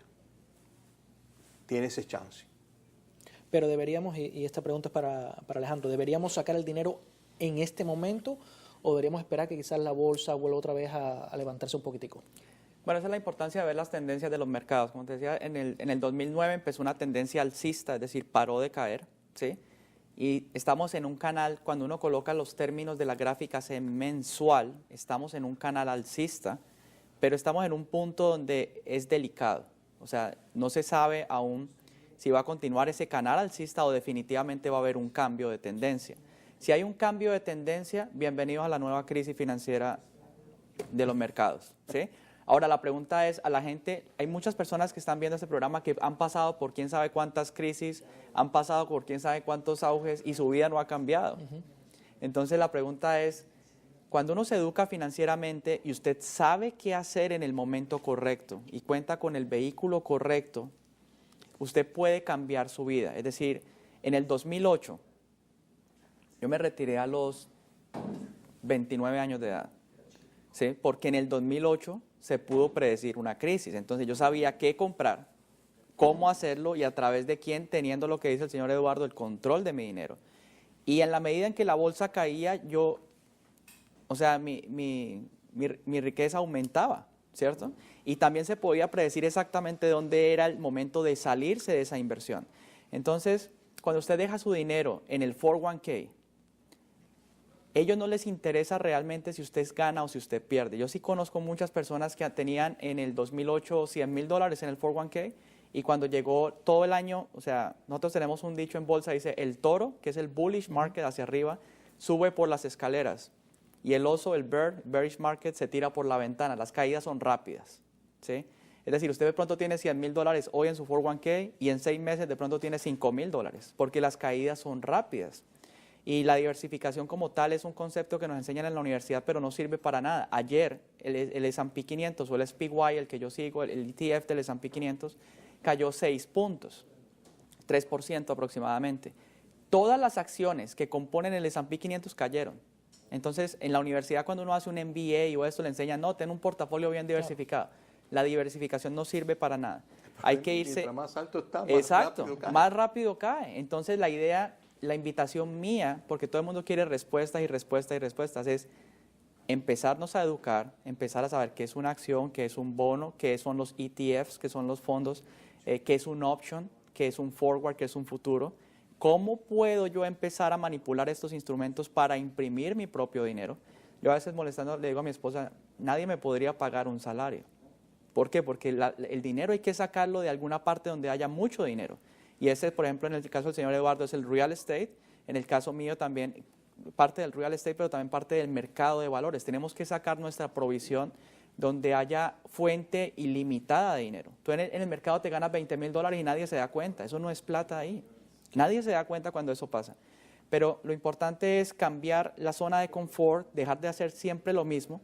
Tiene ese chance. Pero deberíamos, y esta pregunta es para Alejandro, ¿deberíamos sacar el dinero en este momento o deberíamos esperar que quizás la bolsa vuelva otra vez a levantarse un poquitico? Bueno, esa es la importancia de ver las tendencias de los mercados. Como te decía, en el 2009 empezó una tendencia alcista, es decir, paró de caer, ¿sí? Y estamos en un canal, cuando uno coloca los términos de las gráficas en mensual, estamos en un canal alcista, pero estamos en un punto donde es delicado. O sea, no se sabe aún si va a continuar ese canal alcista o definitivamente va a haber un cambio de tendencia. Si hay un cambio de tendencia, bienvenidos a la nueva crisis financiera de los mercados, ¿sí? Ahora, la pregunta es a la gente, hay muchas personas que están viendo este programa que han pasado por quién sabe cuántas crisis, han pasado por quién sabe cuántos auges y su vida no ha cambiado. Entonces, la pregunta es, cuando uno se educa financieramente y usted sabe qué hacer en el momento correcto y cuenta con el vehículo correcto, usted puede cambiar su vida. Es decir, en el 2008, yo me retiré a los 29 años de edad, ¿sí? Porque en el 2008 se pudo predecir una crisis. Entonces yo sabía qué comprar, cómo hacerlo y a través de quién, teniendo lo que dice el señor Eduardo, el control de mi dinero. Y en la medida en que la bolsa caía, mi riqueza aumentaba, ¿cierto? Y también se podía predecir exactamente dónde era el momento de salirse de esa inversión. Entonces, cuando usted deja su dinero en el 401k, ellos no les interesa realmente si usted gana o si usted pierde. Yo sí conozco muchas personas que tenían en el 2008 $100,000 en el 401k y cuando llegó todo el año, o sea, nosotros tenemos un dicho en bolsa, dice, el toro, que es el bullish market hacia arriba, sube por las escaleras y el oso, el bearish market, se tira por la ventana. Las caídas son rápidas, ¿sí? Es decir, usted de pronto tiene $100,000 hoy en su 401k y en 6 meses de pronto tiene $5,000 porque las caídas son rápidas. Y la diversificación como tal es un concepto que nos enseñan en la universidad, pero no sirve para nada. Ayer el S&P 500 o el SPY, el que yo sigo, el ETF del S&P 500, cayó 6 puntos, 3% aproximadamente. Todas las acciones que componen el S&P 500 cayeron. Entonces, en la universidad cuando uno hace un MBA o esto le enseñan, no, ten un portafolio bien diversificado. La diversificación no sirve para nada. Hay que irse... Mientras más alto está, más exacto, rápido cae. más rápido cae. Entonces, la idea... La invitación mía, porque todo el mundo quiere respuestas y respuestas y respuestas, es empezarnos a educar, empezar a saber qué es una acción, qué es un bono, qué son los ETFs, qué son los fondos, qué es un option, qué es un forward, qué es un futuro. ¿Cómo puedo yo empezar a manipular estos instrumentos para imprimir mi propio dinero? Yo a veces molestando le digo a mi esposa, nadie me podría pagar un salario. ¿Por qué? Porque el dinero hay que sacarlo de alguna parte donde haya mucho dinero. Y ese, por ejemplo, en el caso del señor Eduardo es el real estate, en el caso mío también parte del real estate, pero también parte del mercado de valores. Tenemos que sacar nuestra provisión donde haya fuente ilimitada de dinero. Tú en el mercado te ganas $20,000 y nadie se da cuenta, eso no es plata ahí. Nadie se da cuenta cuando eso pasa. Pero lo importante es cambiar la zona de confort, dejar de hacer siempre lo mismo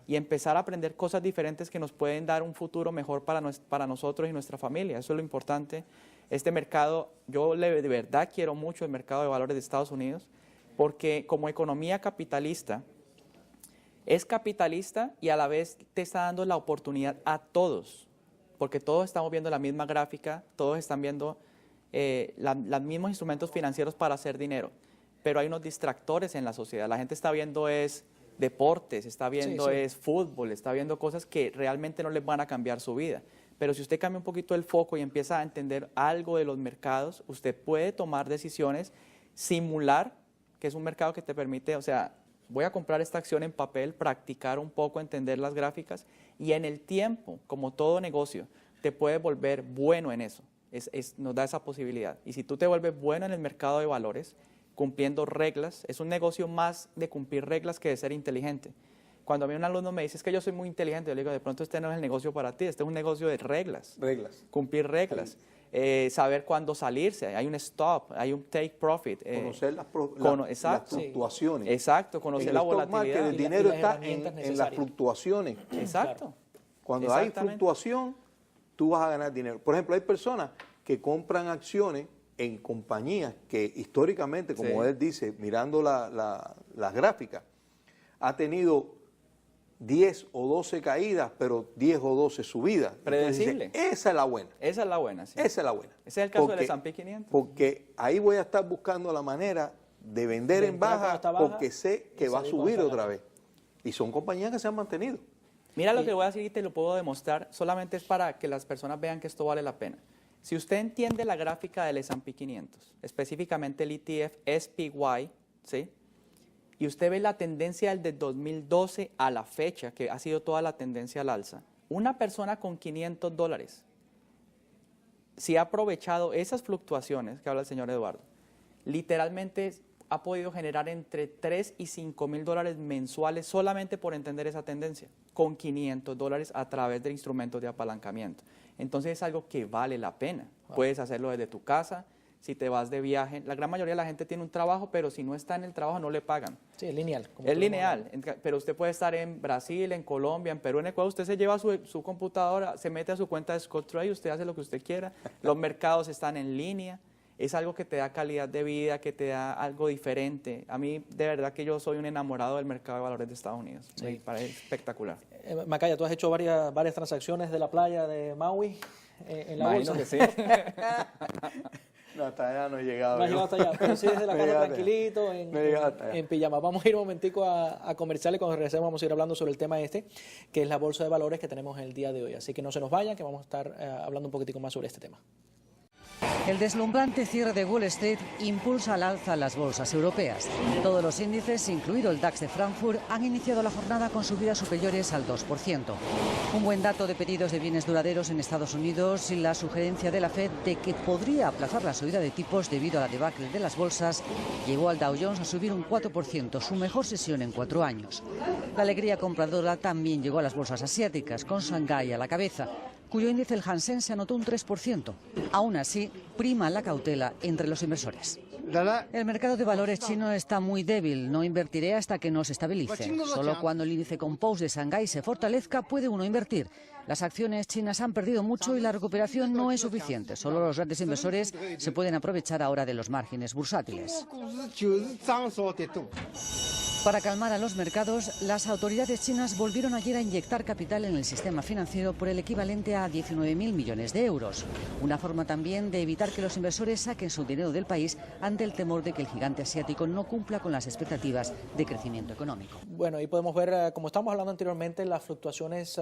y empezar a aprender cosas diferentes que nos pueden dar un futuro mejor para nosotros y nuestra familia. Eso es lo importante. Este mercado, yo de verdad quiero mucho el mercado de valores de Estados Unidos porque como economía capitalista, es capitalista y a la vez te está dando la oportunidad a todos, porque todos estamos viendo la misma gráfica, todos están viendo los mismos instrumentos financieros para hacer dinero, pero hay unos distractores en la sociedad. La gente está viendo deportes, está viendo Sí, sí. es fútbol, está viendo cosas que realmente no les van a cambiar su vida. Pero si usted cambia un poquito el foco y empieza a entender algo de los mercados, usted puede tomar decisiones, simular, que es un mercado que te permite, o sea, voy a comprar esta acción en papel, practicar un poco, entender las gráficas y en el tiempo, como todo negocio, te puedes volver bueno en eso. Nos da esa posibilidad. Y si tú te vuelves bueno en el mercado de valores, cumpliendo reglas, es un negocio más de cumplir reglas que de ser inteligente. Cuando a mí un alumno me dice, es que yo soy muy inteligente, yo le digo, de pronto este no es el negocio para ti, este es un negocio de reglas. Reglas. Cumplir reglas. Saber cuándo salirse, hay un stop, hay un take profit. Conocer las exacto, fluctuaciones. Exacto, conocer la stock market, volatilidad. el dinero las está herramientas en las necesarias. fluctuaciones. Exacto. Cuando hay Exactamente. fluctuación, tú vas a ganar dinero. Por ejemplo, hay personas que compran acciones en compañías que históricamente, como Sí. él dice, mirando las gráficas, ha tenido 10 o 12 caídas, pero 10 o 12 subidas. Entonces dice, Predecible. esa es la buena. Esa es la buena, sí. Esa es la buena. Ese es el caso Porque- del S&P 500. Porque ahí voy a estar buscando la manera de vender De en entrar cuando baja, está baja porque sé y que va a salir cuando subir está otra alta. vez. Y son compañías que se han mantenido. Mira lo que voy a decir y te lo puedo demostrar, solamente es para que las personas vean que esto vale la pena. Si usted entiende la gráfica del S&P 500, específicamente el ETF SPY, ¿sí? Y usted ve la tendencia desde 2012 a la fecha, que ha sido toda la tendencia al alza, una persona con $500, si ha aprovechado esas fluctuaciones que habla el señor Eduardo, literalmente ha podido generar entre 3 y 5 mil dólares mensuales solamente por entender esa tendencia, con $500 a través de instrumentos de apalancamiento. Entonces es algo que vale la pena. Puedes hacerlo desde tu casa, si te vas de viaje. La gran mayoría de la gente tiene un trabajo, pero si no está en el trabajo no le pagan. Sí, es lineal. como Es tú lo lineal, pero usted puede estar en Brasil, en Colombia, en Perú, en Ecuador, usted se lleva su computadora, se mete a su cuenta de Scott Trade, usted hace lo que usted quiera, los mercados están en línea, es algo que te da calidad de vida, que te da algo diferente. A mí, de verdad que yo soy un enamorado del mercado de valores de Estados Unidos, me parece espectacular. Macaya, tú has hecho varias transacciones de la playa de Maui en la Imagino bolsa. que sí. No, hasta allá no he llegado. No has yo. llegado hasta allá, pero sí desde la No he casa llegado hasta tranquilito, allá. No he llegado hasta allá. en pijama. Vamos a ir un momentico a comerciales, cuando regresemos vamos a ir hablando sobre el tema este, que es la bolsa de valores que tenemos en el día de hoy. Así que no se nos vayan, que vamos a estar hablando un poquitico más sobre este tema. El deslumbrante cierre de Wall Street impulsa al alza las bolsas europeas. Todos los índices, incluido el DAX de Frankfurt, han iniciado la jornada con subidas superiores al 2%. Un buen dato de pedidos de bienes duraderos en Estados Unidos y la sugerencia de la Fed de que podría aplazar la subida de tipos debido a la debacle de las bolsas llevó al Dow Jones a subir un 4%, su mejor sesión en 4 años. La alegría compradora también llegó a las bolsas asiáticas, con Shanghái a la cabeza, cuyo índice el Hansen se anotó un 3%. Aún así, prima la cautela entre los inversores. El mercado de valores chino está muy débil. No invertiré hasta que no se estabilice. Solo cuando el índice Composite de Shanghái se fortalezca puede uno invertir. Las acciones chinas han perdido mucho y la recuperación no es suficiente. Solo los grandes inversores se pueden aprovechar ahora de los márgenes bursátiles. Para calmar a los mercados, las autoridades chinas volvieron ayer a inyectar capital en el sistema financiero por el equivalente a 19.000 millones de euros. Una forma también de evitar que los inversores saquen su dinero del país ante el temor de que el gigante asiático no cumpla con las expectativas de crecimiento económico. Bueno, ahí podemos ver, como estábamos hablando anteriormente, las fluctuaciones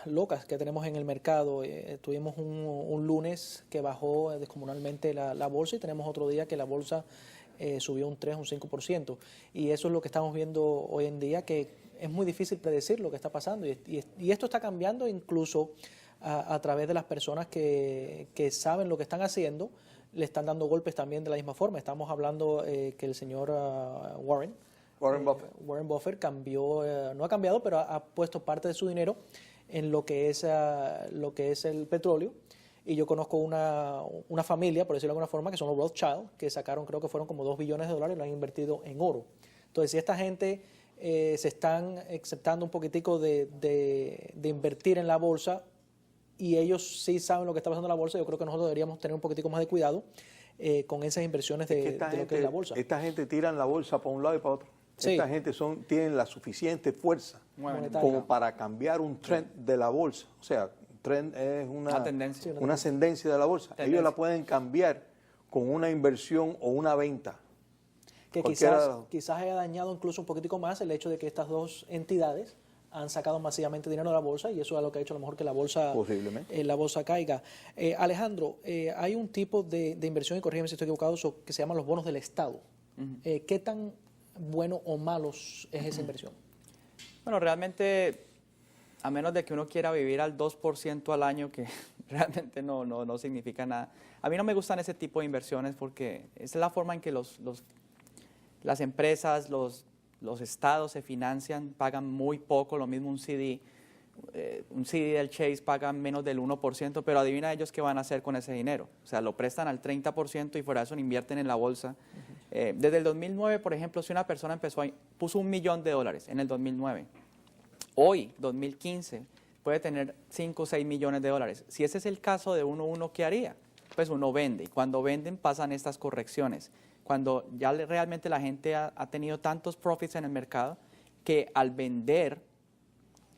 locas que tenemos en el mercado. Tuvimos un lunes que bajó descomunalmente la bolsa y tenemos otro día que la bolsa subió un 3, un 5%. Y eso es lo que estamos viendo hoy en día, que es muy difícil predecir lo que está pasando. Y esto está cambiando incluso a través de las personas que saben lo que están haciendo, le están dando golpes también de la misma forma. Estamos hablando que el señor Warren Buffett cambió, no ha cambiado, pero ha puesto parte de su dinero en lo que es el petróleo. Y yo conozco una familia, por decirlo de alguna forma, que son los Rothschild, que sacaron, creo que fueron como $2 billones y lo han invertido en oro. Entonces, si esta gente se están aceptando un poquitico de invertir en la bolsa y ellos sí saben lo que está pasando en la bolsa, yo creo que nosotros deberíamos tener un poquitico más de cuidado con esas inversiones de lo que es la bolsa. Esta gente tiran la bolsa para un lado y para otro. Sí. Esta gente tienen la suficiente fuerza Monetaria. como para cambiar un trend de la bolsa. O sea, trend es una tendencia. una ascendencia de la bolsa. Tendencia. Ellos la pueden cambiar con una inversión o una venta. que quizás haya dañado incluso un poquitico más el hecho de que estas dos entidades han sacado masivamente dinero de la bolsa y eso es lo que ha hecho a lo mejor que la bolsa, la bolsa caiga. Alejandro, hay un tipo de inversión, y corrígeme si estoy equivocado, que se llaman los bonos del Estado. ¿Qué tan bueno o malos es esa inversión? Bueno, realmente, a menos de que uno quiera vivir al 2% al año, que realmente no significa nada. A mí no me gustan ese tipo de inversiones porque es la forma en que las empresas, los estados se financian, pagan muy poco, lo mismo un CD del Chase paga menos del 1%, pero adivina ellos qué van a hacer con ese dinero. O sea, lo prestan al 30% y fuera de eso invierten en la bolsa. Desde el 2009, por ejemplo, si una persona puso $1 millón en el 2009, hoy, 2015, puede tener 5 o 6 millones de dólares. Si ese es el caso de uno, ¿qué haría? Pues uno vende, y cuando venden pasan estas correcciones. Cuando ya realmente la gente ha tenido tantos profits en el mercado que al vender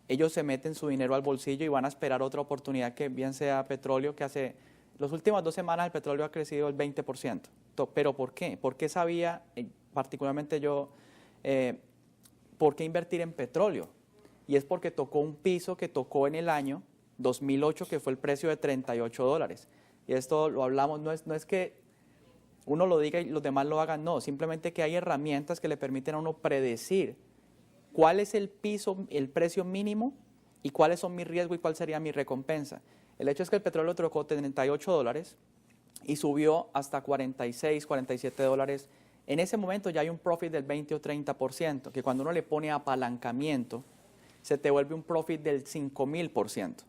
ellos se meten su dinero al bolsillo y van a esperar otra oportunidad que bien sea petróleo, que hace las últimas 2 semanas el petróleo ha crecido el 20%. ¿Pero por qué? ¿Por qué sabía, particularmente yo, por qué invertir en petróleo? Y es porque tocó un piso que tocó en el año 2008, que fue el precio de $38. Y esto lo hablamos, no es que uno lo diga y los demás lo hagan, no, simplemente que hay herramientas que le permiten a uno predecir cuál es el precio mínimo y cuáles son mis riesgos y cuál sería mi recompensa. El hecho es que el petróleo tocó $38 y subió hasta $46, $47. En ese momento ya hay un profit del 20 o 30%, que cuando uno le pone apalancamiento, se te vuelve un profit del 5,000%.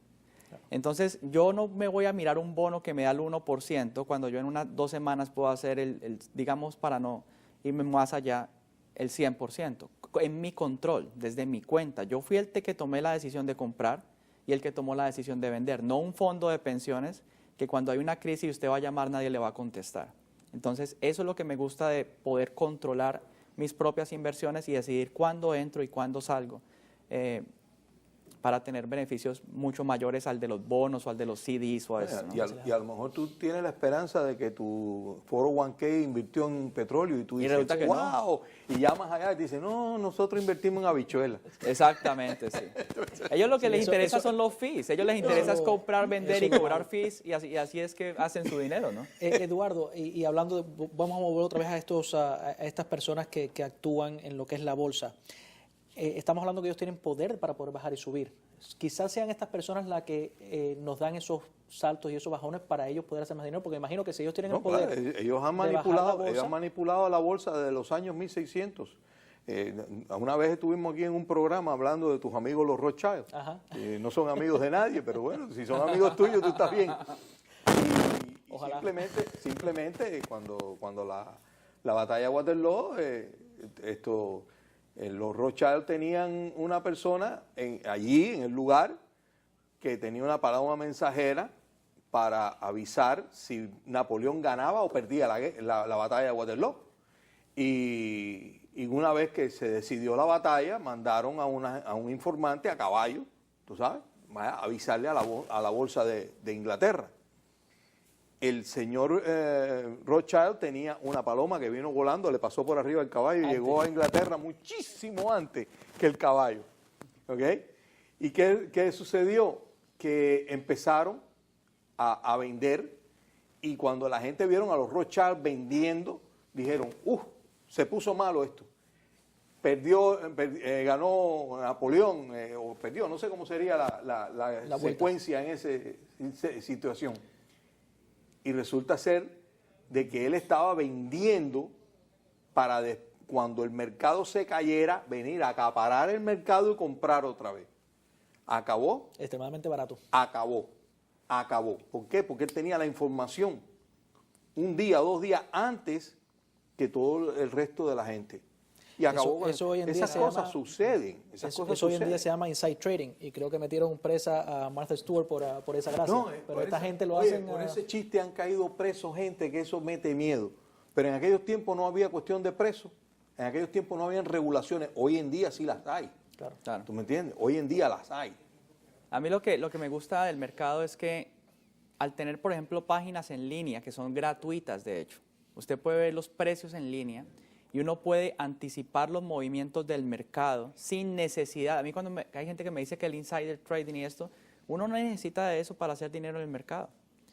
Entonces, yo no me voy a mirar un bono que me da el 1% cuando yo en unas 2 semanas puedo hacer digamos, para no irme más allá, el 100%. En mi control, desde mi cuenta. Yo fui el que tomé la decisión de comprar y el que tomó la decisión de vender, no un fondo de pensiones que cuando hay una crisis y usted va a llamar, nadie le va a contestar. Entonces, eso es lo que me gusta de poder controlar mis propias inversiones y decidir cuándo entro y cuándo salgo. Para tener beneficios mucho mayores al de los bonos o al de los CDs o a eso, ¿no? Y a lo mejor tú tienes la esperanza de que tu 401k invirtió en petróleo y tú dices, que wow, no. Y llamas allá y te dicen, no, nosotros invertimos en habichuelas. Exactamente, sí. Ellos lo que les interesa son los fees, ellos les interesa es comprar, vender y cobrar fees y así es que hacen su dinero, ¿no? Eduardo, y hablando, vamos a volver otra vez a estas personas que actúan en lo que es la bolsa. Estamos hablando que ellos tienen poder para poder bajar y subir. Quizás sean estas personas las que nos dan esos saltos y esos bajones para ellos poder hacer más dinero, porque imagino que si ellos tienen el poder... Claro, ellos han manipulado la bolsa desde los años 1600. Una vez estuvimos aquí en un programa hablando de tus amigos los Rothschild. No son amigos de nadie, pero bueno, si son amigos tuyos, tú estás bien. Y simplemente cuando la batalla de Waterloo, los Rothschild tenían una persona allí en el lugar que tenía una palabra mensajera para avisar si Napoleón ganaba o perdía la batalla de Waterloo. Y una vez que se decidió la batalla, mandaron a un informante a caballo, tú sabes, a avisarle a la bolsa de Inglaterra. El señor Rothschild tenía una paloma que vino volando, le pasó por arriba el caballo y llegó a Inglaterra muchísimo antes que el caballo. ¿Ok? ¿Y qué sucedió? Que empezaron a vender y cuando la gente vieron a los Rothschild vendiendo, dijeron, se puso malo esto. Ganó Napoleón, o perdió, no sé cómo sería la secuencia en esa situación. Y resulta ser de que él estaba vendiendo para cuando el mercado se cayera, venir a acaparar el mercado y comprar otra vez. ¿Acabó? Extremadamente barato. Acabó. ¿Por qué? Porque él tenía la información un día, 2 días antes que todo el resto de la gente. Y acabó. Eso hoy en día esas cosas suceden. Eso hoy en día se llama inside trading y creo que metieron presa a Martha Stewart por esa gracia. Pero esta gente lo hacen... Por ese chiste han caído presos gente que eso mete miedo. Pero en aquellos tiempos no había cuestión de presos. En aquellos tiempos no habían regulaciones. Hoy en día sí las hay. Claro. ¿Tú me entiendes? Hoy en día las hay. A mí lo que me gusta del mercado es que al tener, por ejemplo, páginas en línea que son gratuitas, de hecho, usted puede ver los precios en línea y uno puede anticipar los movimientos del mercado sin necesidad. A mí hay gente que me dice que el insider trading y esto, uno no necesita de eso para hacer dinero en el mercado.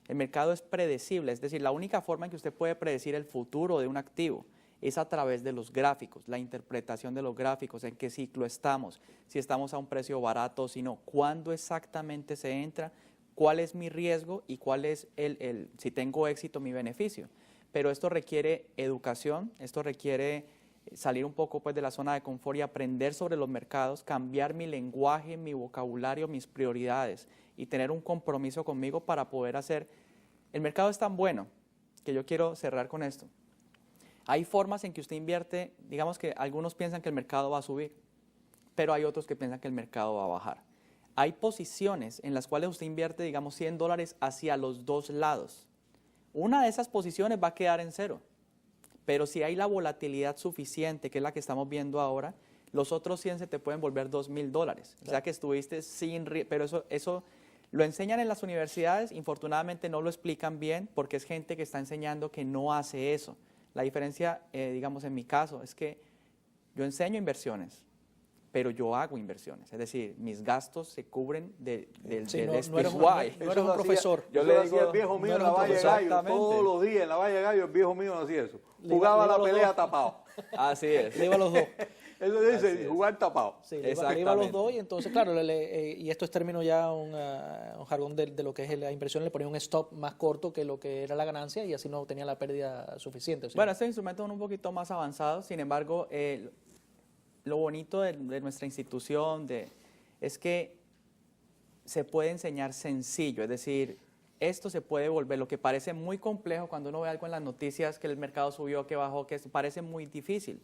El mercado es predecible, es decir, la única forma en que usted puede predecir el futuro de un activo es a través de los gráficos, la interpretación de los gráficos, en qué ciclo estamos, si estamos a un precio barato o si no, cuándo exactamente se entra, cuál es mi riesgo y cuál es si tengo éxito, mi beneficio. Pero esto requiere educación, esto requiere salir un poco pues de la zona de confort y aprender sobre los mercados, cambiar mi lenguaje, mi vocabulario, mis prioridades y tener un compromiso conmigo para poder hacer. El mercado es tan bueno que yo quiero cerrar con esto. Hay formas en que usted invierte, digamos que algunos piensan que el mercado va a subir, pero hay otros que piensan que el mercado va a bajar. Hay posiciones en las cuales usted invierte, digamos, $100 hacia los dos lados. Una de esas posiciones va a quedar en cero, pero si hay la volatilidad suficiente, que es la que estamos viendo ahora, los otros 100 se te pueden volver $2,000. O sea que estuviste sin riesgo, pero eso lo enseñan en las universidades, infortunadamente no lo explican bien porque es gente que está enseñando que no hace eso. La diferencia, digamos, en mi caso, es que yo enseño inversiones, pero yo hago inversiones. Es decir, mis gastos se cubren del no eres un profesor. Yo le digo, el viejo mío en la Valle de Gallo, todos los días en la Valle de Gallo, el viejo mío no hacía eso. Jugaba la pelea tapado. Así es. Le iba a los dos. Eso dice, jugar tapado. Sí, le iba a los dos y entonces, claro, y esto es término ya, un jargón de lo que es la inversión, le ponía un stop más corto que lo que era la ganancia y así no tenía la pérdida suficiente. ¿Sí? Bueno, estos instrumentos son un poquito más avanzados, sin embargo, lo bonito de nuestra institución es que se puede enseñar sencillo, es decir, esto se puede volver, lo que parece muy complejo cuando uno ve algo en las noticias, que el mercado subió, que bajó, que parece muy difícil.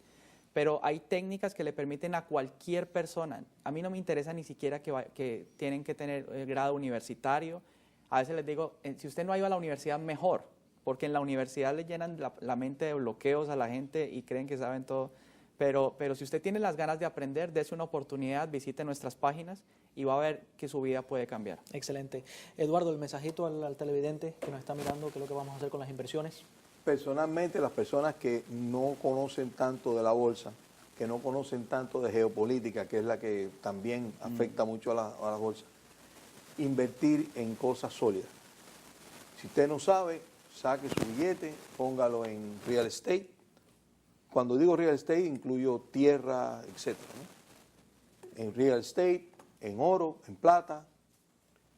Pero hay técnicas que le permiten a cualquier persona. A mí no me interesa ni siquiera que tienen que tener el grado universitario. A veces les digo, si usted no ha ido a la universidad, mejor, porque en la universidad le llenan la mente de bloqueos a la gente y creen que saben todo. Pero si usted tiene las ganas de aprender, dése una oportunidad, visite nuestras páginas y va a ver que su vida puede cambiar. Excelente. Eduardo, el mensajito al televidente que nos está mirando, ¿qué es lo que vamos a hacer con las inversiones? Personalmente, las personas que no conocen tanto de la bolsa, que no conocen tanto de geopolítica, que es la que también afecta mucho a la bolsa, invertir en cosas sólidas. Si usted no sabe, saque su billete, póngalo en real estate. Cuando digo real estate, incluyo tierra, etc., ¿no? En real estate, en oro, en plata,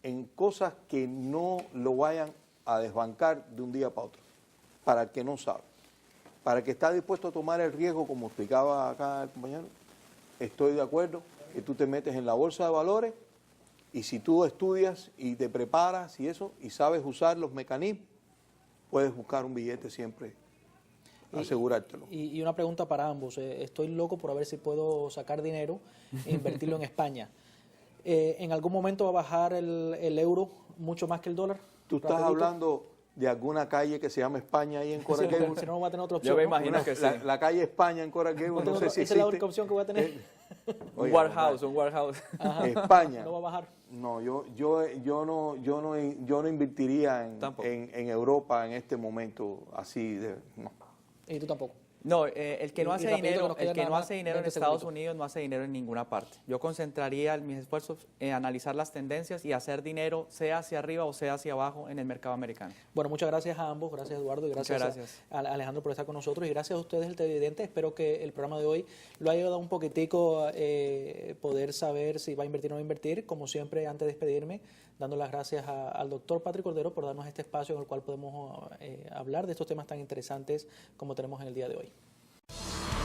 en cosas que no lo vayan a desbancar de un día para otro. Para el que no sabe, para el que está dispuesto a tomar el riesgo, como explicaba acá el compañero, estoy de acuerdo que tú te metes en la bolsa de valores y si tú estudias y te preparas y eso, y sabes usar los mecanismos, puedes buscar un billete siempre, asegurártelo. Y una pregunta para ambos, estoy loco por ver si puedo sacar dinero e invertirlo en España. ¿En algún momento va a bajar el euro mucho más que el dólar? Tú estás hablando de alguna calle que se llama España ahí en Coral Gables. Si no, va a tener otra opción. Yo me imagino que sí. La calle España en Coral Gables, no sé si existe. Esa es la única opción que voy a tener. Un warehouse. Ajá. España. No va a bajar. No, yo no invertiría en Europa en este momento así. No. Y tú tampoco. No, el que no hace dinero, en Estados segundito. Unidos no hace dinero en ninguna parte. Yo concentraría mis esfuerzos en analizar las tendencias y hacer dinero, sea hacia arriba o sea hacia abajo, en el mercado americano. Bueno, muchas gracias a ambos, gracias Eduardo y gracias. A Alejandro por estar con nosotros y gracias a ustedes, el televidente. Espero que el programa de hoy lo haya ayudado un poquitico a poder saber si va a invertir o no invertir. Como siempre, antes de despedirme, dando las gracias al doctor Patrick Cordero por darnos este espacio en el cual podemos hablar de estos temas tan interesantes como tenemos en el día de hoy.